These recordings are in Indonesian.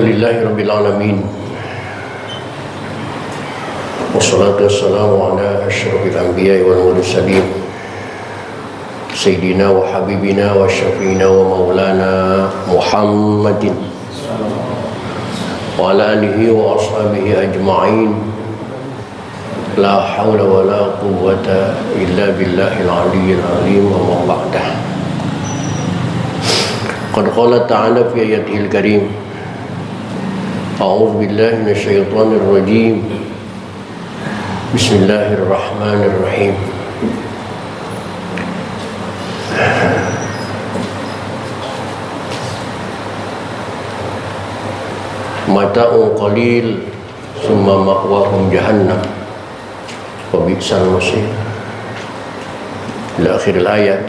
Alhamdulillahirabbil alamin. Wassalatu wassalamu ala asyrafil anbiya'i wal mursalin. Sayyidina wa habibina wa syafiina wa maulana Muhammadin wa ala alihi wa ashabihi ajma'in. La hawla wa la quwwata illa billahil aliyyil azim wa ma ba'dah. Qad qala ta'ala fi ayatihil karim. A'udzu billahi minasyaitonir rajim. Bismillahirrahmanirrahim. Mata'un qalil summa ma'wahum jahannam wa bi'sal masir. Ila akhiril ayat.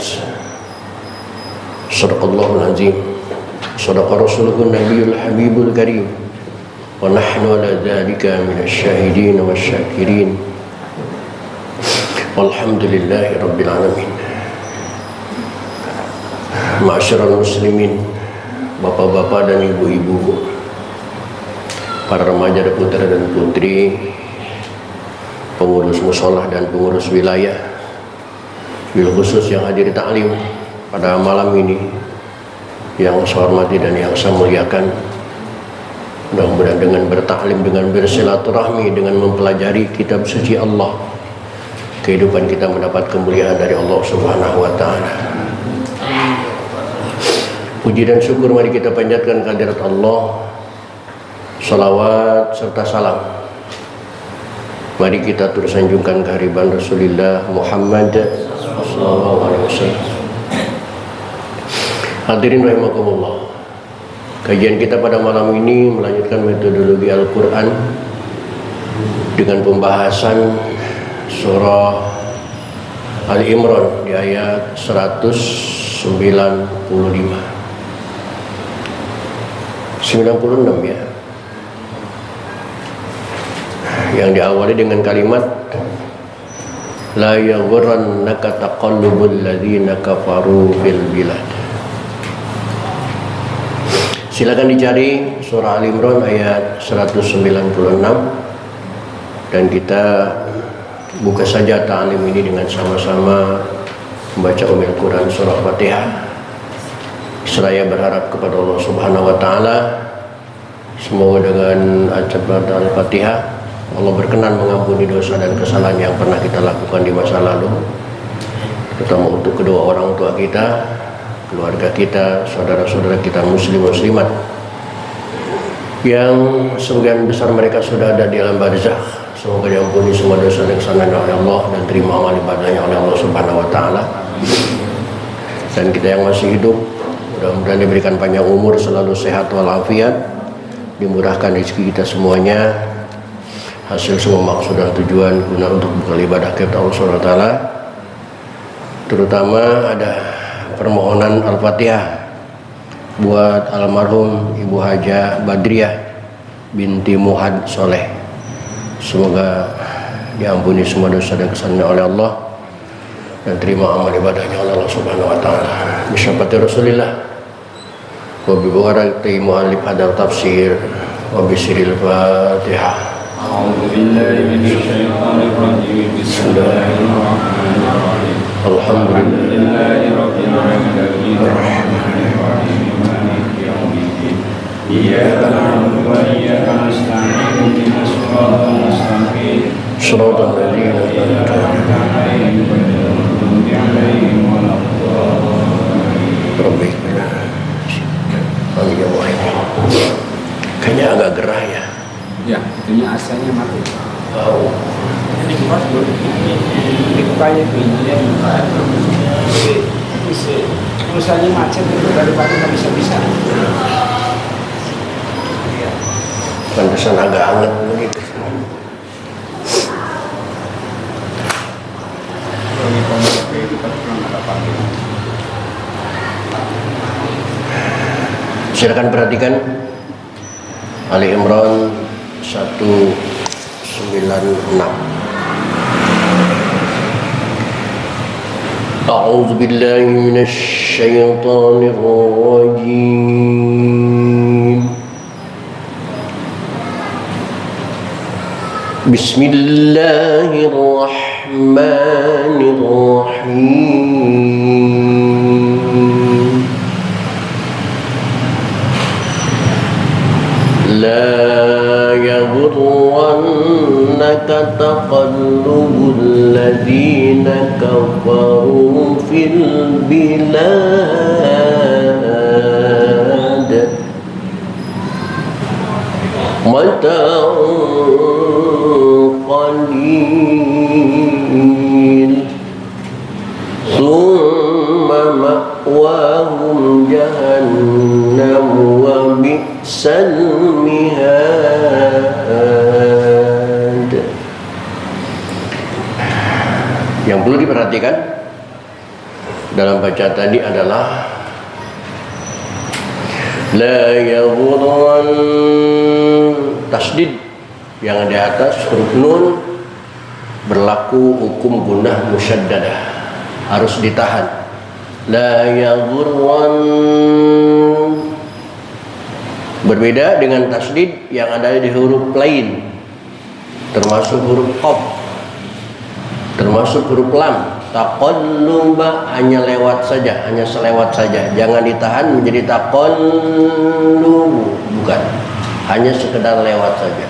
Sadaqallahul azim. Sadaqa rasuluhun nabiyul habibul karim. Wa nahnu ala dzalika minasyahidin wasyakirin. Walhamdulillahi rabbil alamin. Ma'asyiral muslimin, bapak-bapak dan ibu-ibu, para remaja putra dan putri, pengurus musholah dan pengurus wilayah, bil khusus yang hadir ta'lim pada malam ini, yang saya hormati dan yang saya muliakan. Mudah-mudahan dengan bertaklim, dengan bersilaturahmi, dengan mempelajari kitab suci Allah, kehidupan kita mendapat kemuliaan dari Allah Subhanahu wa ta'ala. Puji dan syukur mari kita panjatkan kehadirat Allah. Salawat serta salam mari kita terus sanjungkan kehadiran Rasulullah Muhammad sallallahu alaihi wasallam. Hadirin rahimakumullah. Kajian kita pada malam ini melanjutkan metodologi Al-Quran dengan pembahasan surah Al-Imran di ayat 196 ya, yang diawali dengan kalimat la yaghurrannaka taqallubul ladzina kafaru fil bilad. Silakan dicari surah Al-Imran ayat 196 dan kita buka saja ta'lim ini dengan sama-sama membaca Ummul Quran surah Fatihah. Seraya berharap kepada Allah Subhanahu wa ta'ala, semoga dengan ajabat Al-Fatihah Allah berkenan mengampuni dosa dan kesalahan yang pernah kita lakukan di masa lalu, terutama untuk kedua orang tua kita, keluarga kita, saudara-saudara kita muslim muslimat yang sebagian besar mereka sudah ada di alam barzakh. Semoga diampuni semua dosa dan kesalahan oleh Allah dan terima amal ibadahnya oleh Allah Subhanahu wa ta'ala. Dan kita yang masih hidup, mudah-mudahan diberikan panjang umur, selalu sehat walafiat, dimurahkan rezeki kita semuanya, hasil semua maksud dan tujuan guna untuk bekal ibadah kepada Allah Subhanahu wa ta'ala. Terutama ada permohonan Al-Fatihah buat almarhum Ibu Haja Badriah binti Muhad Soleh. Semoga diampuni semua dosa dan kesalahannya oleh Allah dan terima amal ibadahnya oleh Allah Subhanahu wa ta'ala. Bisyafaati Rasulillah wa bi barakati muallif hadal tafsir wa bi sirril Fatihah. A'udzu billahi minasyaitonir rajim. Bismillahirrahmanirrahim. Alhamdulillahi rabbil alamin. Arrahmanirrahim. Maliki yaumiddin. Iyyaka na'budu wa iyyaka nasta'in. Ihdinas siratal mustaqim. Shiratal ladzina an'amta 'alaihim ghairil maghdubi 'alaihim waladdallin. Kayaknya agak gerah ya. Ya, itunya asalnya mati. Oh. Ini kemas dulu. Ini kepala pinjam. Bisa. Misalnya macet itu daripada nggak bisa. Pantesan agak hangat begitu. Silakan perhatikan Ali Imran 196. A'udzu billahi minasy syaithanir rajim. Bismillahirrahmanirrahim. La yaghurrannaka taqallubul ladzina kafaru fil bilad mata'un qalil thumma ma'wahum jahannam wa bi'sal mihad. Yang perlu diperhatikan dalam bacaan tadi adalah la yaghurran, tasdid yang di atas huruf nun berlaku hukum gunnah musyaddadah, harus ditahan. La yaghurran berbeda dengan tasdid yang ada di huruf lain, termasuk huruf qaf, termasuk huruf lam. Taqalluba hanya lewat saja, hanya selewat saja, jangan ditahan menjadi taqallub, bukan, hanya sekedar lewat saja.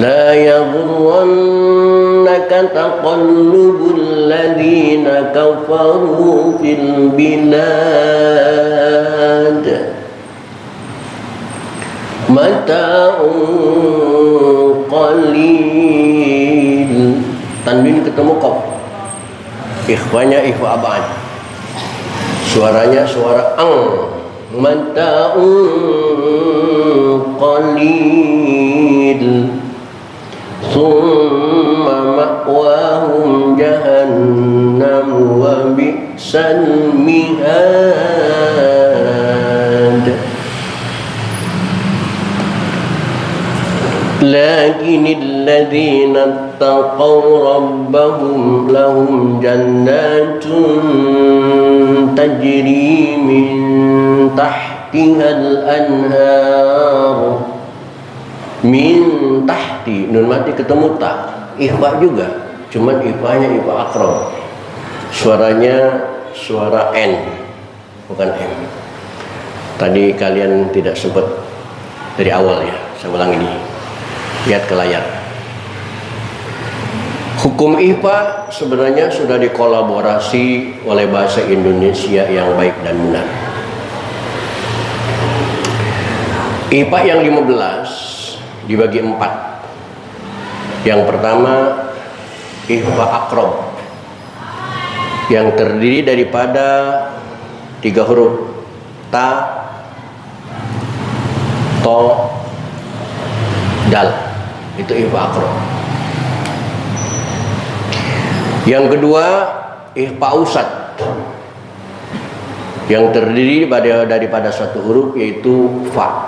La yaghurrannaka taqallubul ladzina kafaru fil bilad mata'un qalil. Tanwin ketemu qaf, ikhwanya ikhwa abad, suaranya suara ang. Mata'un qalil thumma ma'wahum jahannam wa bi'sal mihad. Lakinil ladzina taqaw rabbahum lahum jannatun tajri min tahtihal anhar. Min tahti, nun mati ketemu ta, ikhfa juga, cuman ikhfanya ikhfa akram, suaranya suara n, bukan m. Tadi kalian tidak sempat dari awal ya, saya ulang ini. Lihat ke layar. Hukum IPA sebenarnya sudah dikolaborasi oleh bahasa Indonesia yang baik dan benar. IPA yang 15 dibagi 4. Yang pertama IPA akrob, yang terdiri daripada 3 huruf ta, to, dal. Itu IPA akrob. Yang kedua IPA usad, yang terdiri daripada 1 huruf yaitu fa.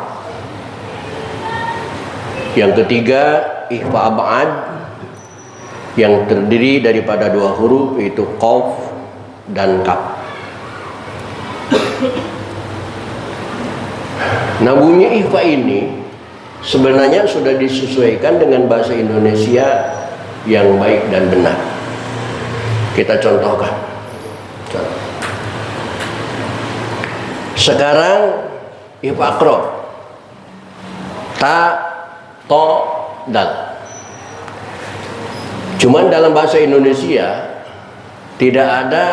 Yang ketiga IPA abad, yang terdiri daripada 2 huruf yaitu qaf dan kaf. Nah, bunyi IPA ini sebenarnya sudah disesuaikan dengan bahasa Indonesia yang baik dan benar. Kita contohkan. Sekarang IPA akrob, ta, to, dal. Cuman dalam bahasa Indonesia tidak ada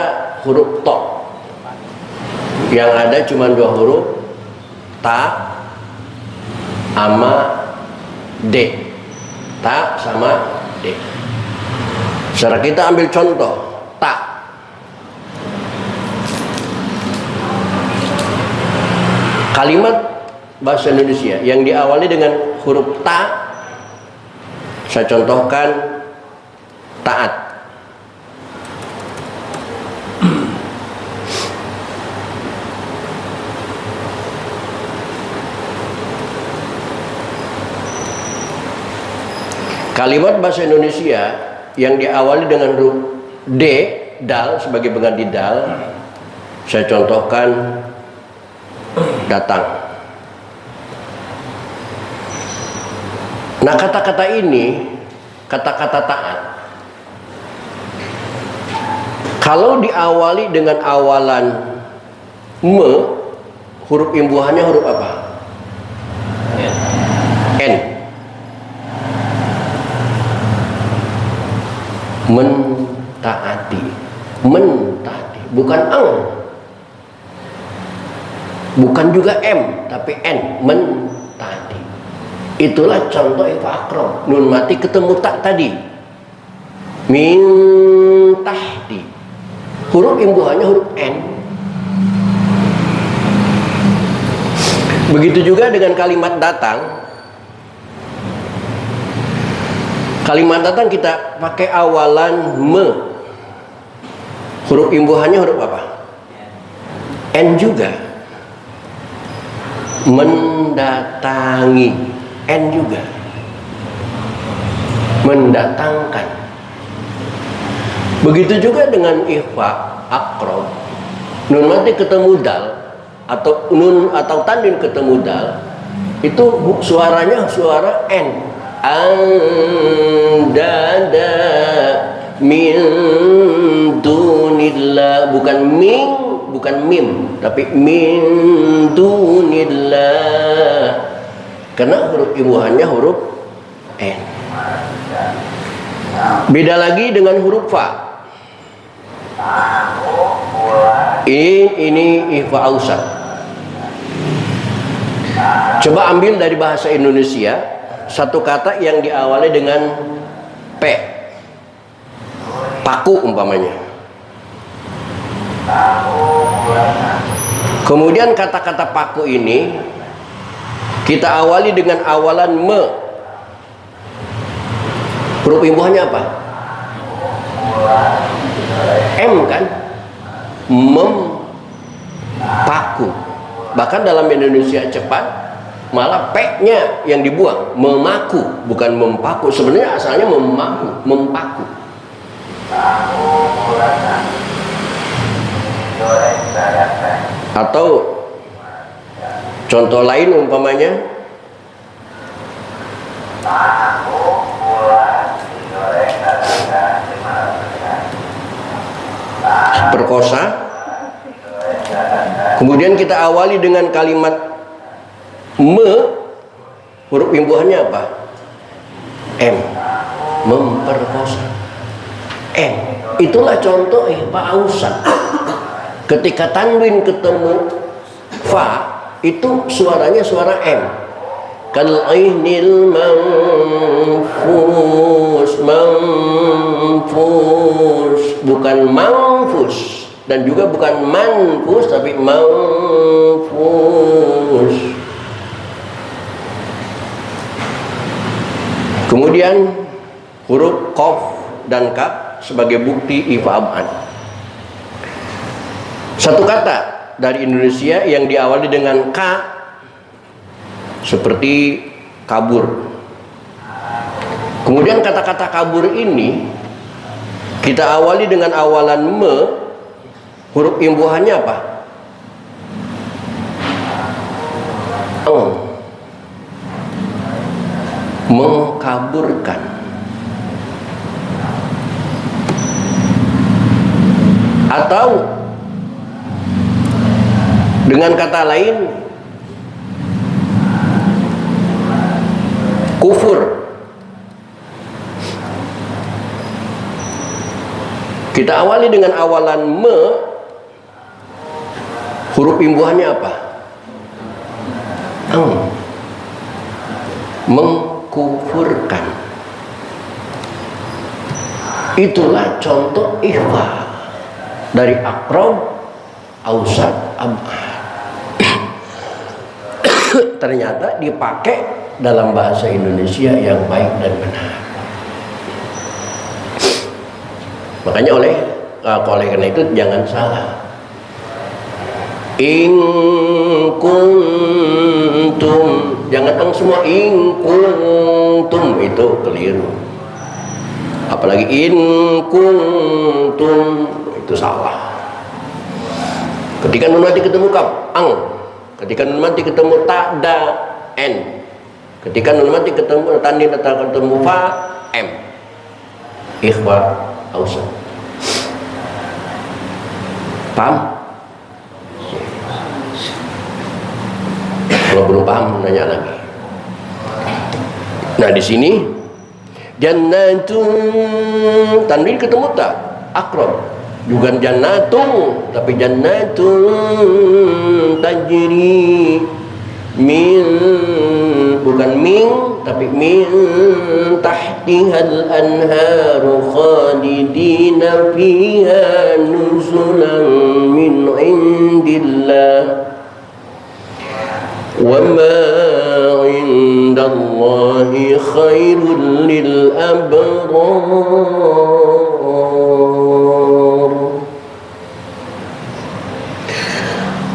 huruf to. Yang ada cuma 2 huruf, ta sama d. Ta sama d. Sekarang kita ambil contoh ta. Kalimat bahasa Indonesia yang diawali dengan huruf ta, saya contohkan taat. Kalimat bahasa Indonesia yang diawali dengan huruf d, dal sebagai pengganti dal, saya contohkan datang. Nah, kata-kata ini, kata-kata taat, kalau diawali dengan awalan me, huruf imbuhannya huruf apa? N. Mentaati, mentaati, bukan ang, bukan juga m, tapi n, mentaati. Itulah contoh ifa akrom. Nun mati ketemu tak tadi. Min tahti. Huruf imbuhannya huruf n. Begitu juga dengan kalimat datang. Kalimat datang kita pakai awalan me. Huruf imbuhannya huruf apa? N juga. Mendatangi, N juga. Mendatangkan. Begitu juga dengan ikhfa akrob. Nun mati ketemu dal, atau nun atau tanwin ketemu dal, itu suaranya suara N. Andada min dunillah, bukan ming, bukan mim, tapi min dunillah, karena huruf imbuhannya huruf N. Beda lagi dengan huruf fa. Ini ikhfa ausat. Coba ambil dari bahasa Indonesia satu kata yang diawali dengan P, paku umpamanya. Kemudian kata-kata paku ini kita awali dengan awalan me. Huruf imbuhannya apa? M kan? Mempaku. Bahkan dalam Indonesia cepat malah P-nya yang dibuang, memaku, bukan mempaku. Sebenarnya asalnya memaku, mempaku. Atau contoh lain umpamanya perkosa. Kemudian kita awali dengan kalimat me, huruf imbuhannya apa? M, memperkosa. M, itulah contoh ikhfa ausat. Ketika tanwin ketemu fa, itu suaranya suara M. Kal ainil manfus, manfus, bukan manfus, dan juga bukan manfus, tapi manfus. Kemudian huruf qaf dan kaf sebagai bukti ifa ab'ad. Satu kata dari Indonesia yang diawali dengan ka, seperti kabur. Kemudian kata-kata kabur ini kita awali dengan awalan me, huruf imbuhannya apa? Mengkaburkan. Atau dengan kata lain, kufur. Kita awali dengan awalan me, huruf imbuhannya apa? Mengkufurkan. Itulah contoh ikhfa dari akrob, ausat, ab'ad. Ternyata dipakai dalam bahasa Indonesia yang baik dan benar. Makanya oleh karena itu jangan salah. In kuntum, jangan semua in kuntum, itu keliru. Apalagi in kuntum, itu salah. Ketika nun mati ketemu kaf, ang. Ketika nun mati ketemu ta, da, n. Ketika nun mati ketemu tanwin atau ketemu fa m. Ikhfa ausat. Paham? Kalau belum paham nanya lagi. Nah di sini jannatun tanwin ketemu tak akrab. Bukan jannatun tapi jannatun tajri min, bukan min tapi min tahtihal anharu khalidina fiha nuzulan min indillah wa ma indallahi khairul lil abrar.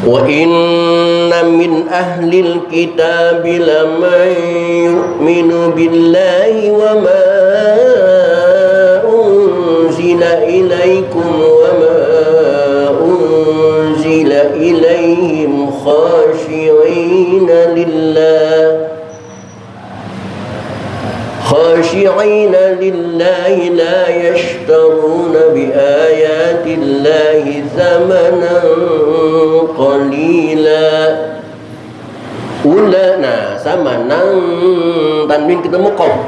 Wa inna min ahlil kitab laman yu'minu billahi wa ma unzila ilaikum wa ma unzila ilaihim khashi'ina lillahi la yashtaruna bi ayatillahi thamanan qalila. Nah samanan tanwin ketemu qaf,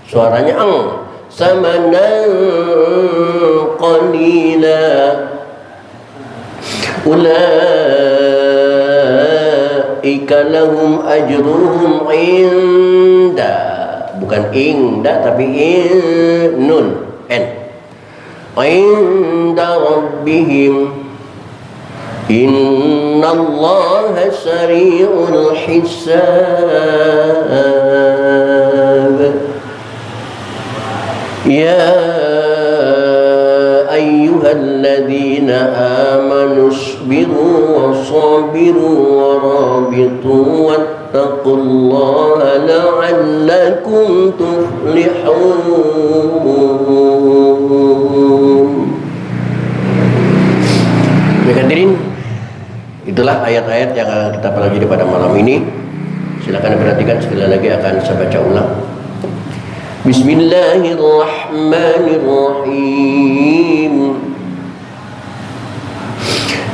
suaranya ang. Samanan qalila. Ulaika lahum ajruhum inda, bukan inda tapi nun n, inda rabbihim innallaha sari'ul hisab. Ya ayyuhalladzina amanu isbiru wa sabiru wa rabitu wattaqullaha la'allakum tuflihun. Baik hadirin, itulah ayat-ayat yang akan kita pelajari pada malam ini. Silakan diperhatikan, sekali lagi akan saya baca ulang. Bismillahirrahmanirrahim.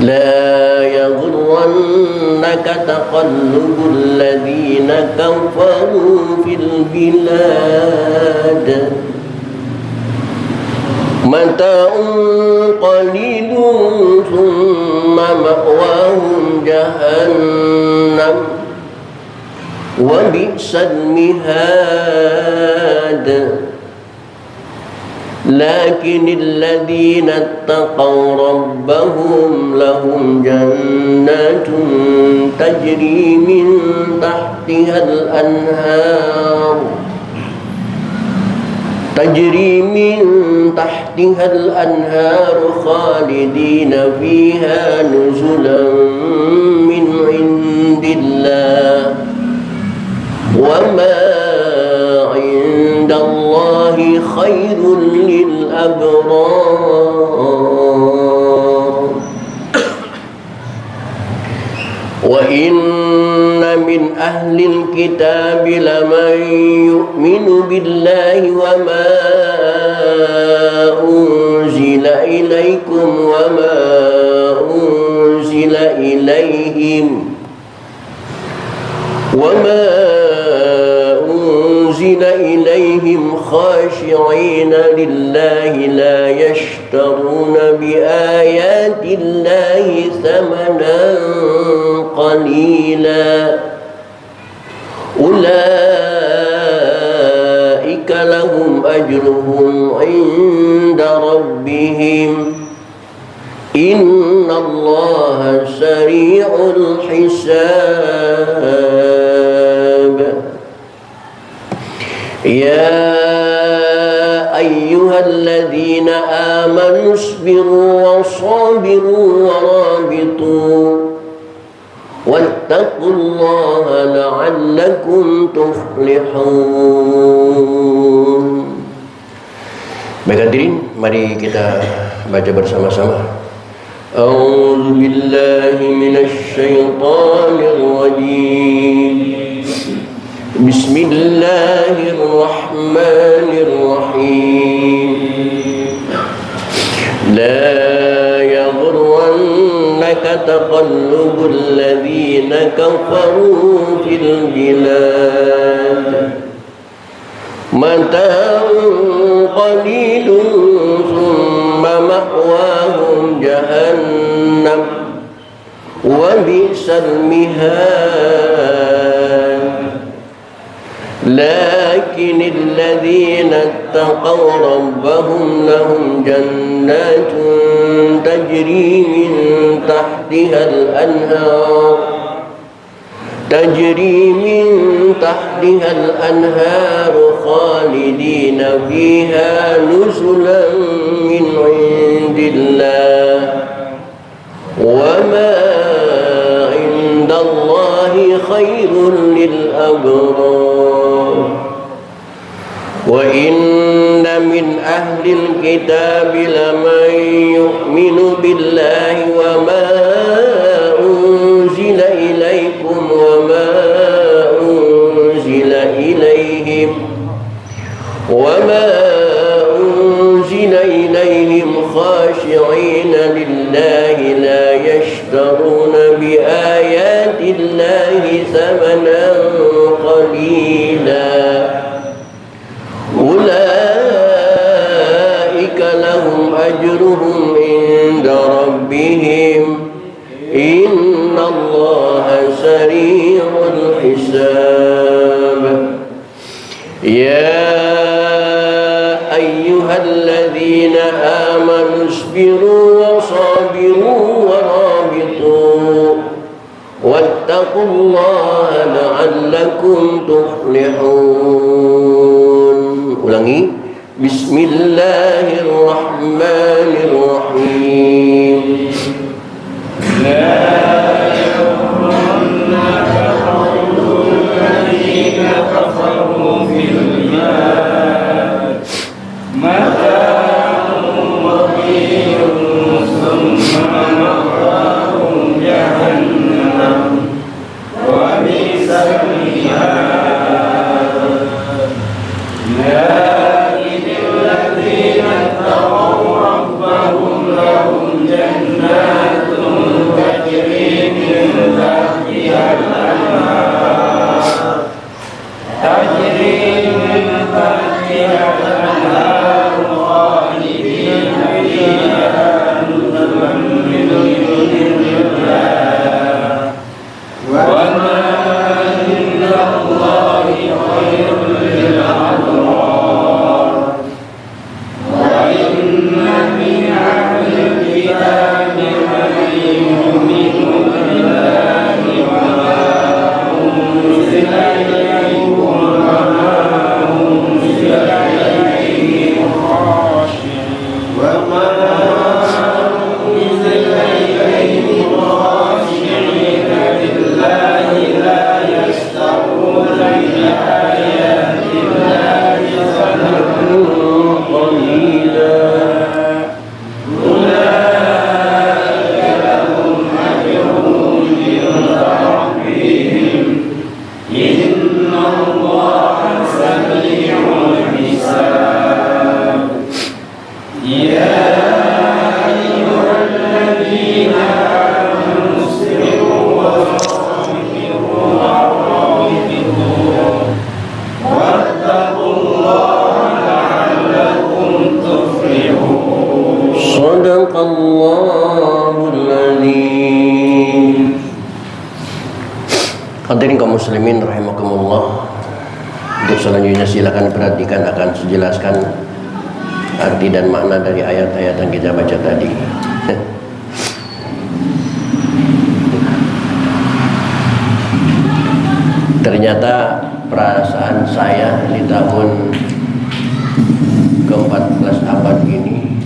La yaghurrannaka taqallubul ladzina kafaru fil bilad. Mata'un qalilun thumma ma'wahum jahannam wa bi'sal mihad. Lakinnal ladzina ittaqaw rabbahum lahum jannatun tajri min tahtihal anhar khalidina fiha nuzulan min indillah wa ma indallahi khairul lil abrar. Wa inna min ahlil kitab laman yu'minu billahi wa ma unzila ilaikum wa ma unzila ilaihim khashi'ina lillahi la yashtaruna bi ayatillahi thamanan qalila. Ulaika lahum ajruhum inda rabbihim innallaha sari'ul hisab. Ya ayyuhalladzina amanu isbiru wa sabiru wa rabitu wattaqullaha la'allakum tuflihun. Baik hadirin, mari kita baca bersama-sama. A'udzu billahi minasy syaithanir rajim. Bismillahirrahmanirrahim. La yaghurrannaka taqallubul ladzina kafaru fil bilad. Mata'un qalilun thumma ma'wahum jahannam wa bi'sal mihad. لكن الذين اتقوا ربهم لهم جنات تجري من تحتها الأنهار خالدين فيها نزلا من عند الله وما عند الله خير للأبرار. وإن من أهل الكتاب لمن يؤمن بالله وما أنزل إليكم وما أنزل إليهم خاشعين لله لا يشترون بآيات الله ثمنا قليلا أولئك لهم أجرهم عند ربهم إن الله سريع الحساب. يا أيها الذين آمنوا اصبروا وصابروا ورابطوا واتقوا الله لعلكم تفلحون. Ulangi. Bismillahirrahmanirrahim. Hadirin kaum muslimin rahimakumullah. Untuk selanjutnya silakan perhatikan, akan sejelaskan arti dan makna dari ayat-ayat yang kita baca tadi. Ternyata perasaan saya di tahun ke-14 abad ini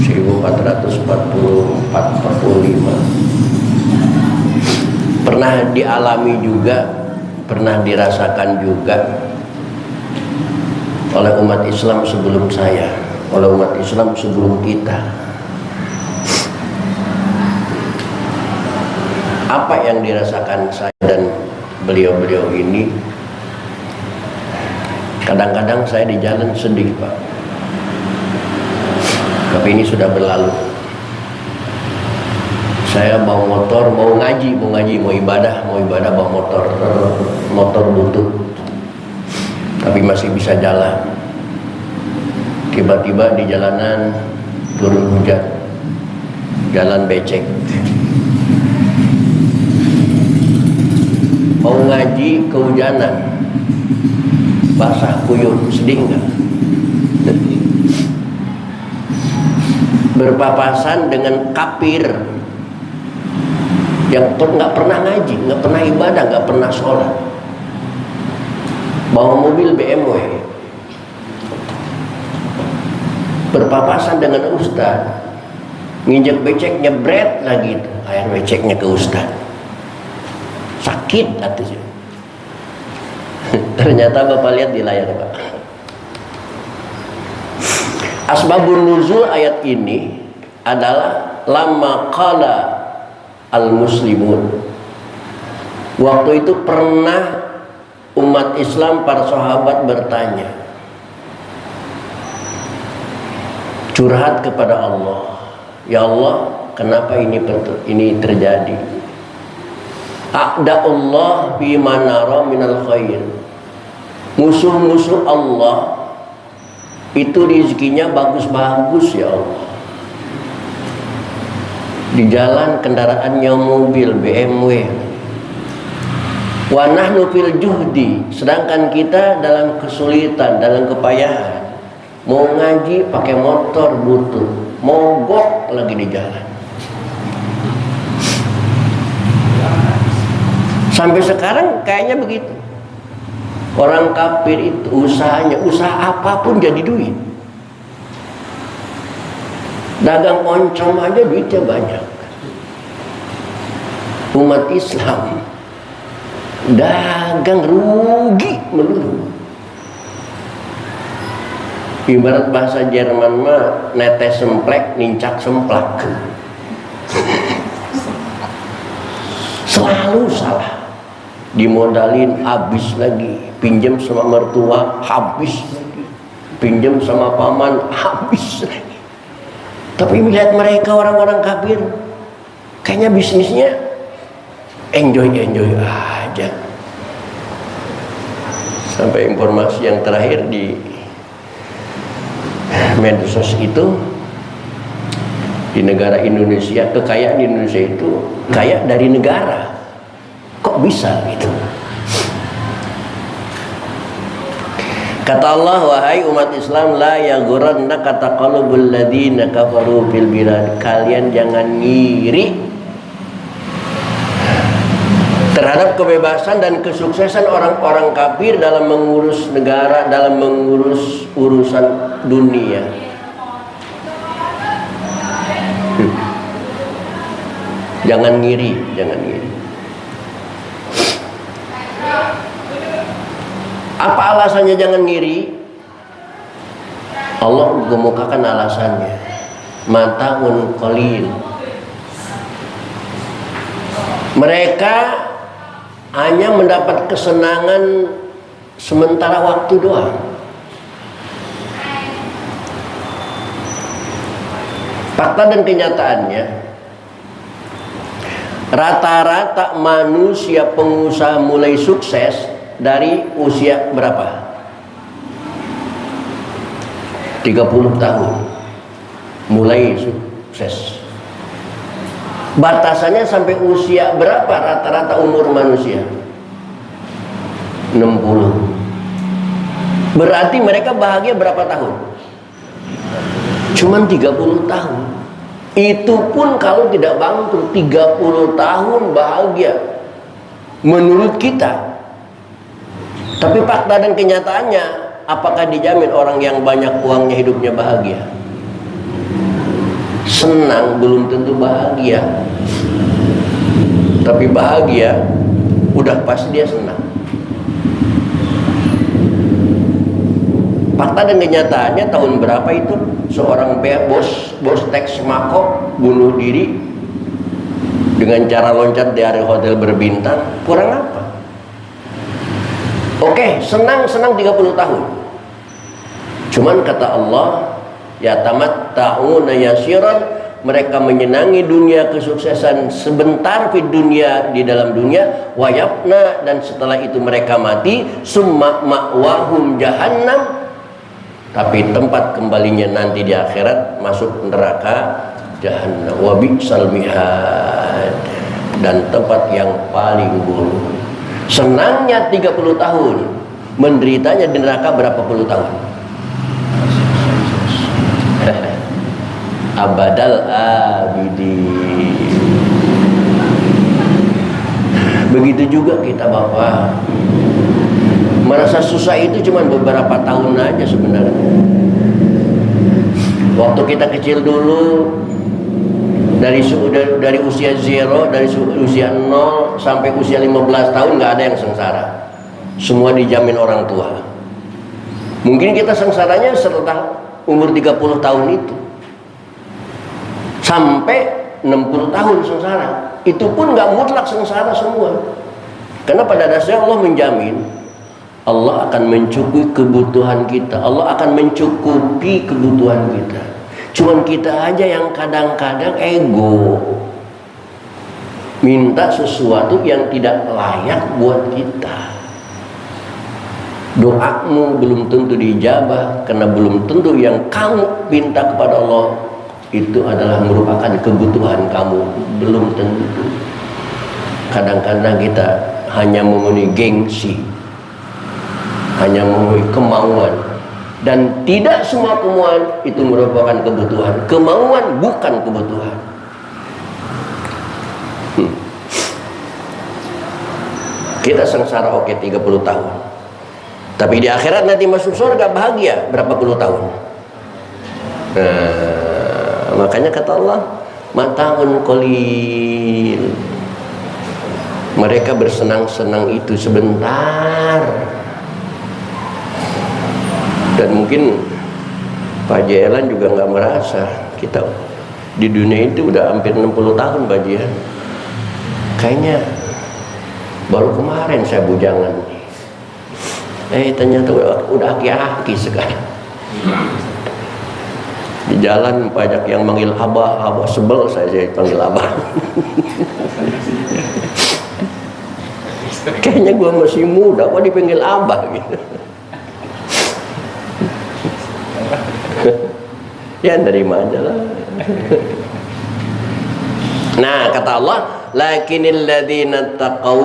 1444-45 pernah dialami juga, pernah dirasakan juga oleh umat Islam sebelum saya, oleh umat Islam sebelum kita. Apa yang dirasakan saya dan beliau-beliau ini. Kadang-kadang saya di jalan sedih, Pak. Tapi ini sudah berlalu. Saya bawa motor, mau ngaji, mau ibadah bawa motor butut. Tapi masih bisa jalan. Tiba-tiba di jalanan turun hujan, jalan becek. Mau ngaji kehujanan, basah kuyup, sedih enggak? Berpapasan dengan kafir yang nggak pernah ngaji, nggak pernah ibadah, nggak pernah sholat, bawa mobil BMW. Berpapasan dengan ustaz, nginjek becek, nyebret lagi itu air beceknya ke ustaz, sakit hatinya. Ternyata Bapak lihat di layar, Pak. Asbabun nuzul ayat ini adalah lama qala al-muslimun. Waktu itu pernah umat Islam, para sahabat bertanya, curhat kepada Allah, ya Allah, kenapa ini terjadi? A'da'ullah bima nara minal khair. Musuh-musuh Allah itu rezekinya bagus-bagus, ya Allah. Di jalan kendaraannya mobil BMW. Wa nahnu fil juhdi, sedangkan kita dalam kesulitan, dalam kepayahan. Mau ngaji pakai motor butut, mogok lagi di jalan. Sampai sekarang kayaknya begitu. Orang kafir itu usahanya, usaha apapun jadi duit. Dagang oncom aja duitnya banyak. Umat Islam dagang rugi melulu. Ibarat bahasa Jerman mah netes semplek, nincak semplak. Selalu salah. Dimodalin habis lagi, pinjam sama mertua habis lagi, pinjam sama paman habis lagi. Tapi melihat mereka orang-orang kafir, kayaknya bisnisnya enjoy aja. Sampai informasi yang terakhir di medsos itu, di negara Indonesia, kekayaan di Indonesia itu kaya dari negara. Kok bisa gitu? Kata Allah, wahai umat Islam, la yaghurannaka taqallubul ladzina kafaru fil bilad. Kalian jangan ngiri terhadap kebebasan dan kesuksesan orang-orang kafir dalam mengurus negara, dalam mengurus urusan dunia. Jangan ngiri, jangan ngiri. Apa alasannya jangan ngiri? Allah gemukakan alasannya. Mata'un qalil. Mereka hanya mendapat kesenangan sementara waktu doang. Fakta dan kenyataannya, rata-rata manusia pengusaha mulai sukses dari usia berapa? 30 tahun mulai sukses. Batasannya sampai usia berapa rata-rata umur manusia? 60. Berarti mereka bahagia berapa tahun? Cuman 30 tahun. Itu pun kalau tidak bangkrut, 30 tahun bahagia menurut kita. Tapi fakta dan kenyataannya, apakah dijamin orang yang banyak uangnya hidupnya bahagia? Senang belum tentu bahagia. Tapi bahagia udah pasti dia senang. Fakta dan kenyataannya, tahun berapa itu seorang bos teks Mako bunuh diri dengan cara loncat dari hotel berbintang? Kurang apa? Oke, senang-senang 30 tahun. Cuman kata Allah, ya tamatta'una yasiran, mereka menyenangi dunia kesuksesan sebentar di dunia, di dalam dunia, wayabna, dan setelah itu mereka mati, summa ma'wahum jahannam, tapi tempat kembalinya nanti di akhirat masuk neraka jahannam, wa bi'sal mihad, dan tempat yang paling buruk. Senangnya 30 tahun, menderitanya di neraka berapa puluh tahun? Abadal abidin. Begitu juga kita Bapak, merasa susah itu cuma beberapa tahun aja sebenarnya. Waktu kita kecil dulu, dari usia 0, dari usia 0 sampai usia 15 tahun nggak ada yang sengsara. Semua dijamin orang tua. Mungkin kita sengsaranya setelah umur 30 tahun itu. Sampai 60 tahun sengsara. Itu pun nggak mutlak sengsara semua. Karena pada dasarnya Allah menjamin, Allah akan mencukupi kebutuhan kita. Allah akan mencukupi kebutuhan kita. Cuman kita aja yang kadang-kadang ego, minta sesuatu yang tidak layak buat kita. Doamu belum tentu dijabah, karena belum tentu yang kamu minta kepada Allah itu adalah merupakan kebutuhan kamu, belum tentu. Kadang-kadang kita hanya memenuhi gengsi, hanya memenuhi kemauan, dan tidak semua kemauan itu merupakan kebutuhan. Kemauan bukan kebutuhan. Kita sengsara oke 30 tahun, tapi di akhirat nanti masuk surga bahagia berapa puluh tahun. Makanya kata Allah, mata'un qalil. Mereka bersenang-senang itu sebentar. Dan mungkin Pak Jelan juga nggak merasa kita di dunia itu udah hampir 60 tahun Pak Jelan. Kayaknya baru kemarin saya bujangan. Ternyata udah aki-aki sekarang. Di jalan banyak yang manggil abah, sebel saya panggil abah. Kayaknya gue masih muda, kok dipanggil abah gitu. Ya nerima aja lah. Nah kata Allah, lakinil ladzina taqaw,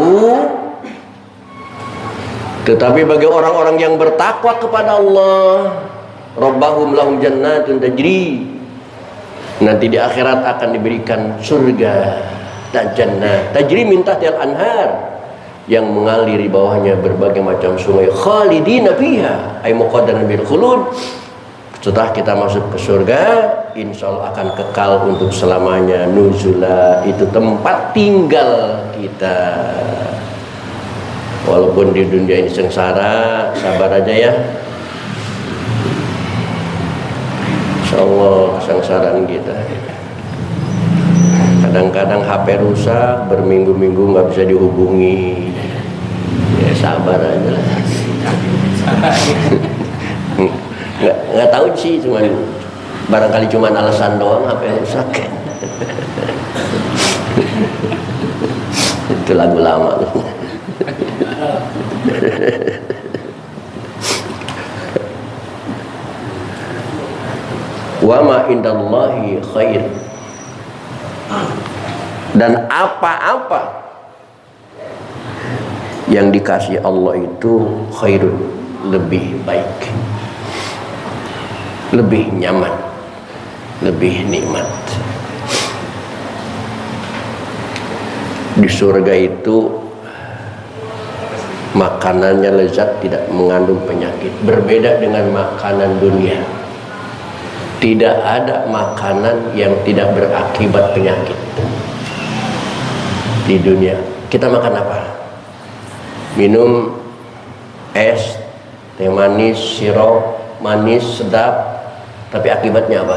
tetapi bagi orang-orang yang bertakwa kepada Allah, rabbahum lahum jannatun tajri, nanti di akhirat akan diberikan surga dan jannah tajri min tahtiha anhar, yang mengalir di bawahnya berbagai macam sungai, khalidina fiha ay muqaddaran bil khulud. Setelah kita masuk ke surga, insya Allah akan kekal untuk selamanya. Nuzula, itu tempat tinggal kita. Walaupun di dunia ini sengsara, sabar aja ya. Insya Allah kesengsaraan kita. Kadang-kadang HP rusak, berminggu-minggu nggak bisa dihubungi. Ya sabar aja lah. Nggak tahu sih, cuman barangkali cuman alasan doang HP rusak. Itu lagu lama. Wa ma indallahi khair, dan apa-apa yang dikasih Allah itu khairun, lebih baik, lebih nyaman, lebih nikmat. Di surga itu makanannya lezat, tidak mengandung penyakit, berbeda dengan makanan dunia. Tidak ada makanan yang tidak berakibat penyakit. Di dunia kita makan apa? Minum es, teh manis, sirup manis, sedap, tapi akibatnya apa?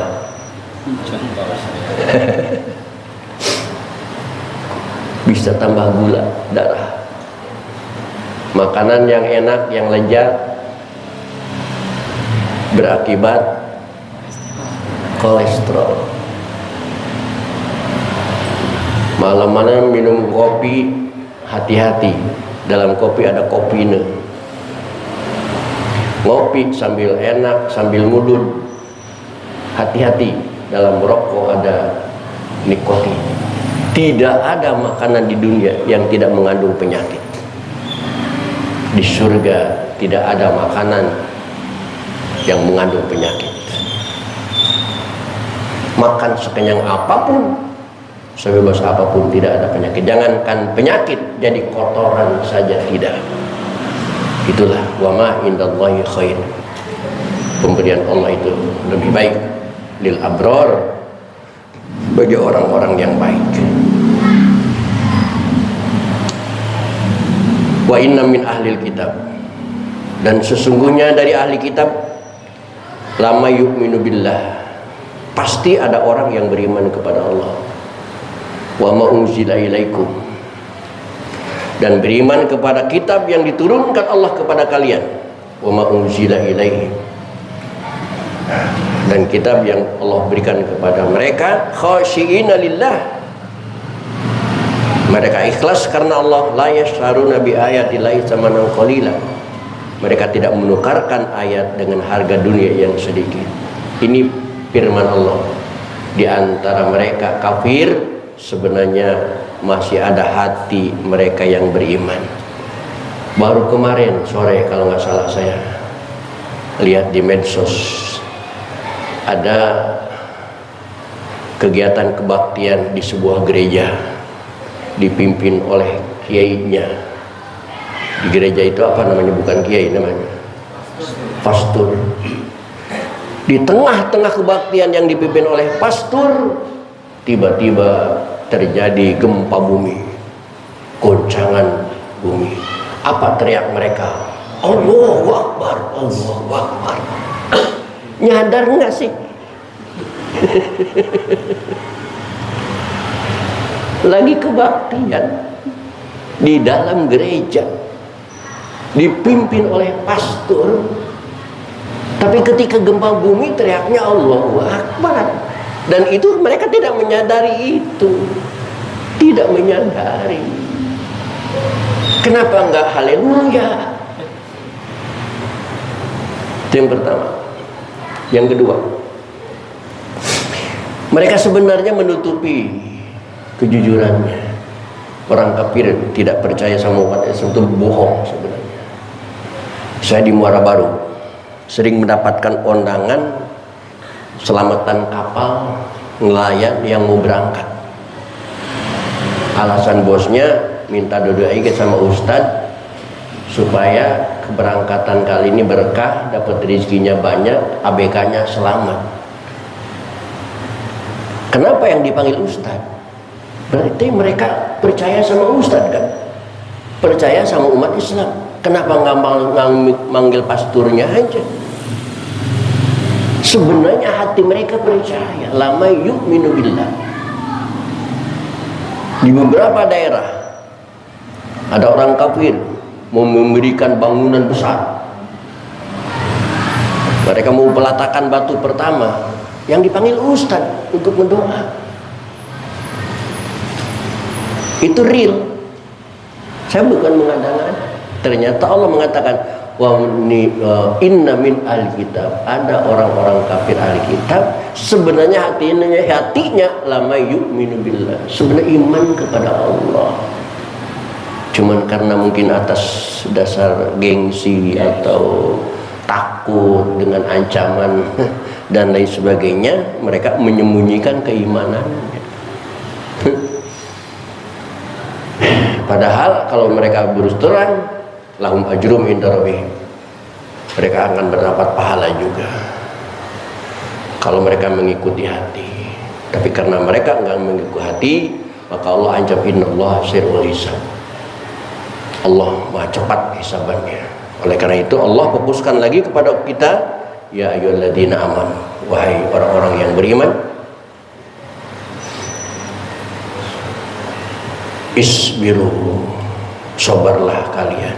Bisa tambah gula darah. Makanan yang enak, yang lezat berakibat kolesterol. Malam-malam minum kopi, hati-hati, dalam kopi ada kopine. Ngopi sambil enak, sambil ngudut, hati-hati, dalam rokok ada nikotin. Tidak ada makanan di dunia yang tidak mengandung penyakit. Di surga tidak ada makanan yang mengandung penyakit. Makan sekenyang apapun, sebebas apapun, tidak ada penyakit. Jangankan penyakit, jadi kotoran saja tidak. Itulah wa ma indallahi khair. Pemberian Allah itu lebih baik lil abror, bagi orang-orang yang baik. Wa inna min ahlil kitab, dan sesungguhnya dari ahli kitab, lama yu'minu billah, pasti ada orang yang beriman kepada Allah. Wa ma unzila ilaikum, dan beriman kepada kitab yang diturunkan Allah kepada kalian. Wa ma unzila ilaihi, dan kitab yang Allah berikan kepada mereka. Khasyiina lillah, mereka ikhlas karena Allah. La yasharuna bi ayatillahi tsamanan qalila, mereka tidak menukarkan ayat dengan harga dunia yang sedikit. Ini firman Allah. Di antara mereka kafir, sebenarnya masih ada hati mereka yang beriman. Baru kemarin sore kalau nggak salah saya lihat di medsos, ada kegiatan kebaktian di sebuah gereja dipimpin oleh kiainya. Di gereja itu apa namanya? Bukan kiai namanya, pastor. Di tengah-tengah kebaktian yang dipimpin oleh pastor, tiba-tiba terjadi gempa bumi, goncangan bumi. Apa teriak mereka? Allahu Akbar, Allahu Akbar. Nyadar nggak sih? Lagi kebaktian di dalam gereja, dipimpin oleh pastor, tapi ketika gempa bumi teriaknya Allahu Akbar. Dan itu mereka tidak menyadari itu, tidak menyadari. Kenapa enggak haleluya? Itu yang pertama. Yang kedua, mereka sebenarnya menutupi kejujurannya. Orang kafir tidak percaya sama umat Islam itu bohong sebenarnya. Saya di Muara Baru sering mendapatkan undangan selamatan kapal nelayan yang mau berangkat. Alasan bosnya minta doain sama Ustadz supaya keberangkatan kali ini berkah, dapat rezekinya banyak, ABK-nya selamat. Kenapa yang dipanggil Ustadz? Berarti mereka percaya sama Ustadz kan? Percaya sama umat Islam. Kenapa nggak manggil pasturnya aja? Sebenarnya hati mereka percaya. Lama yu'minu billah. Di beberapa daerah ada orang kafir mau memberikan bangunan besar. Mereka mau pelatakan batu pertama, yang dipanggil Ustadz untuk mendoa. Itu real. Saya bukan mengada-ngada. Ternyata Allah mengatakan, wa inna min al-kitab, ada orang-orang kafir al-kitab, sebenarnya hatinya lama yu'minu billah, sebenarnya iman kepada Allah, cuman karena mungkin atas dasar gengsi atau takut dengan ancaman dan lain sebagainya, mereka menyembunyikan keimanannya. Padahal kalau mereka berus terang, lahum ajrum inda rabbihim, mereka akan mendapat pahala juga kalau mereka mengikuti hati. Tapi karena mereka enggak mengikuti hati, maka Allah ancam innallaha sari'ul hisab, Allah maha cepat hisabannya. Oleh karena itu Allah fokuskan lagi kepada kita, ya ayyuhalladzina amanu, wahai orang-orang yang beriman, isbiru, sabarlah kalian,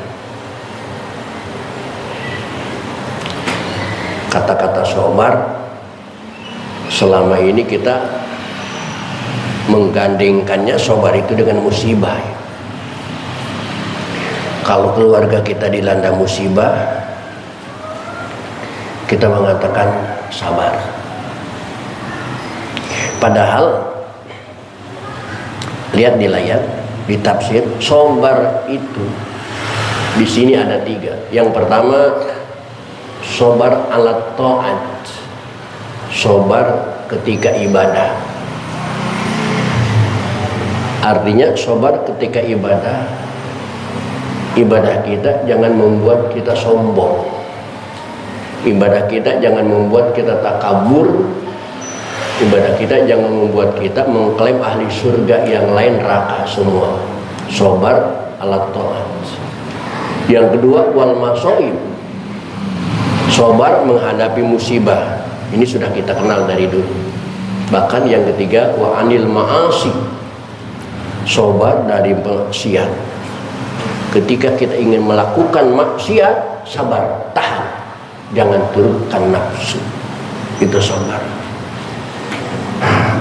kata-kata sabar selama ini kita menggandengkannya sabar itu dengan musibah. Kalau keluarga kita dilanda musibah, kita mengatakan sabar. Padahal lihat di layar, di tafsir, sabar itu di sini ada 3. Yang pertama, sabar alat ta'at, sabar ketika ibadah. Artinya sabar ketika ibadah, ibadah kita jangan membuat kita sombong, ibadah kita jangan membuat kita takabur, ibadah kita jangan membuat kita mengklaim ahli surga yang lain neraka semua. Sabar alat ta'at. Yang kedua, wal masoib, sabar menghadapi musibah. Ini sudah kita kenal dari dulu. Bahkan yang ketiga, wa anil ma'asi, sabar dari maksiat. Ketika kita ingin melakukan maksiat, sabar, tahan, jangan turunkan nafsu. Itu sabar.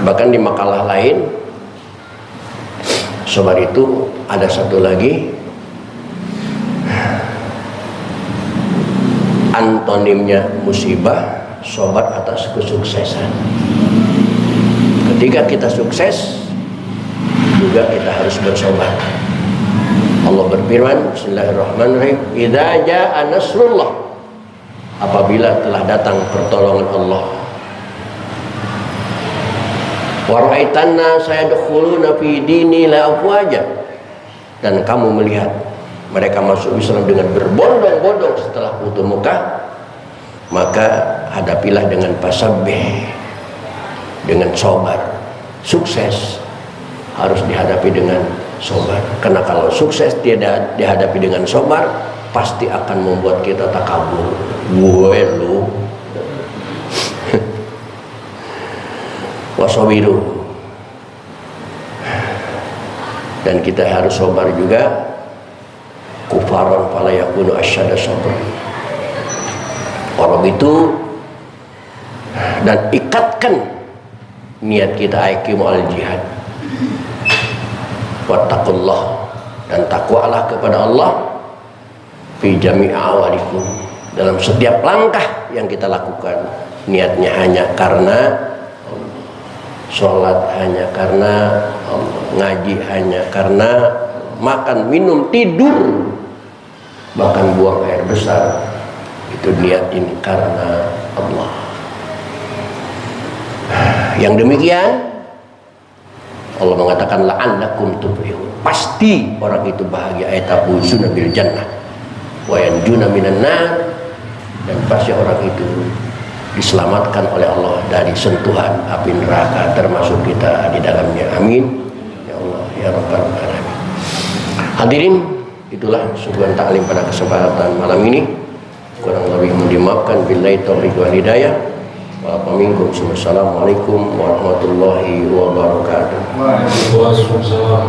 Bahkan di makalah lain, sabar itu ada satu lagi antonimnya musibah, sabar atas kesuksesan. Ketika kita sukses, juga kita harus bersabar. Allah berfirman, Bismillahirrahmanirrahim, idza jaa nasrullah, apabila telah datang pertolongan Allah, wa ra'aitan nasa yadkhuluna fi dinillah afwaja, dan kamu melihat mereka masuk Islam dengan berbondong-bondong setelah Futuh Mekah, maka hadapilah dengan fasabbih, dengan sabar. Sukses harus dihadapi dengan sabar, karena kalau sukses tidak dihadapi dengan sabar, pasti akan membuat kita takabur. Gue lu wasabiru, dan kita harus sabar juga. Kufaran fala yakunu asyada sabr, orang itu, dan ikatkan niat kita aikim al jihad. Wattaqullah, dan takwalah kepada Allah fi jami'i awalikum, dalam setiap langkah yang kita lakukan. Niatnya hanya karena Allah, sholat hanya karena Allah, ngaji hanya karena makan, minum, tidur, bahkan buang air besar, itu niat ini karena Allah. Yang demikian Allah mengatakan la'allakum tuflihun, pasti orang itu bahagia, ayatafuzuna bil jannah wa yanjuna minan nar, dan pasti orang itu diselamatkan oleh Allah dari sentuhan api neraka, termasuk kita di dalamnya. Amin ya Allah ya rabbal alamin. Hadirin, itulah suguhan taklim pada kesempatan malam ini. Kurang lebih mohon dimaafkan. Billahi taufiq wal hidayah. Waalaikumsalam. Assalamualaikum warahmatullahi wabarakatuh. Waalaikumsalam.